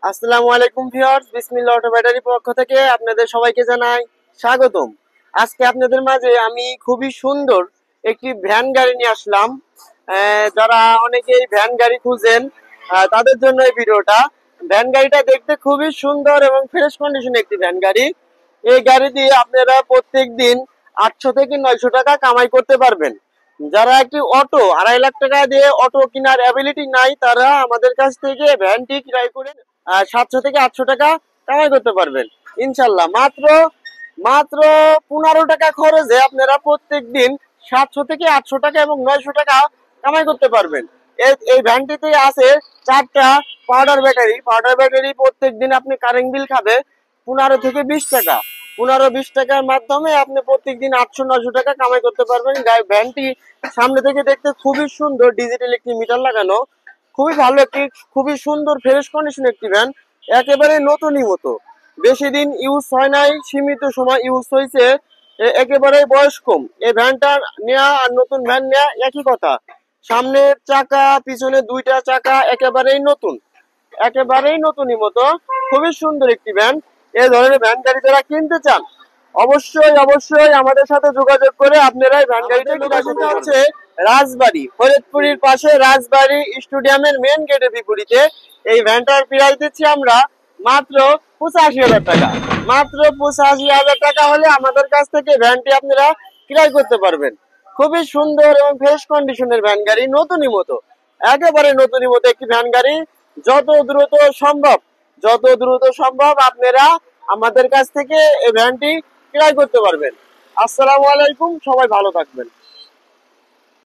আসসালামু আলাইকুম ভিউয়ার্স, বিসমিল্লাহ অটো ব্যাটারির পক্ষ থেকে আপনাদের সবাইকে জানাই স্বাগতম। আজকে আপনাদের মাঝে আমি খুবই সুন্দর একটি ভ্যান গাড়ি নিয়ে আসলাম। যারা অনেকেই ভ্যান গাড়ি খুঁজেন তাদের জন্য এই ভিডিওটা। ভ্যান গাড়িটা দেখতে খুবই সুন্দর এবং ফ্রেশ কন্ডিশন একটি ভ্যান গাড়ি। এই গাড়ি দিয়ে আপনারা প্রত্যেক দিন 800 থেকে 900 টাকা কামাই করতে পারবেন। যারা একটি অটো 2.5 লাখ টাকা দিয়ে অটো কেনার অ্যাবিলিটি নাই, তারা আমাদের কাছ থেকে ভ্যানটি ক্রয় করে 700 থেকে 800 টাকা কামাই করতে পারবেন ইনশাল্লাহ। মাত্র মাত্র 15 টাকা খরচে আপনারা প্রত্যেক দিন 700 থেকে 800 টাকা এবং 900 টাকা কামাই করতে পারবেন। এই ভ্যানটিতে আছে 4টা পাউডার ব্যাটারি। প্রত্যেক দিন আপনি কারেন্ট বিল খাবে 15 থেকে 20 টাকা। 15-20 টাকার মাধ্যমে আপনি প্রত্যেক দিন 800-900 টাকা কামাই করতে পারবেন। ভ্যানটি সামনে থেকে দেখতে খুবই সুন্দর, ডিজিটাল একটি মিটার লাগানো, খুবই ভালো একটি, খুবই সুন্দর ফ্রেশ কন্ডিশন একটি ভ্যান। একেবারে নতুনই মতো, বেশি দিন ইউজ হয় নাই, সীমিত সময় ইউজ হয়েছে, একেবারে বয়স কম। এই ভ্যানটা নেওয়া আর নতুন ভ্যান নেওয়া একই কথা। সামনের চাকা, পিছনে 2টা চাকা একেবারেই নতুনই মতো, খুবই সুন্দর একটি ভ্যান। এই ধরনের ভ্যান গাড়ি যারা কিনতে চান অবশ্যই আমাদের সাথে যোগাযোগ করে আপনারা এই ভ্যান গাড়িটা কিনতে হচ্ছে রাজবাড়ী, ফরিদপুরের পাশে রাজবাড়ী স্টেডিয়ামের মেন গেটের বিপরীতে। এই ভ্যানটার প্রাইস দিচ্ছি আমরা মাত্র 85,000 টাকা। মাত্র 85,000 টাকা হলে আমাদের কাছ থেকে ভ্যানটি আপনারা ক্রয় করতে পারবেন। খুবই সুন্দর এবং ফ্রেশ কন্ডিশনের ভ্যান গাড়ি, একেবারে নতুনই মতো একটি ভ্যান গাড়ি। যত দ্রুত সম্ভব আপনারা আমাদের কাছ থেকে এই ভ্যানটি ক্রয় করতে পারবেন। আসসালামু আলাইকুম, সবাই ভালো থাকবেন।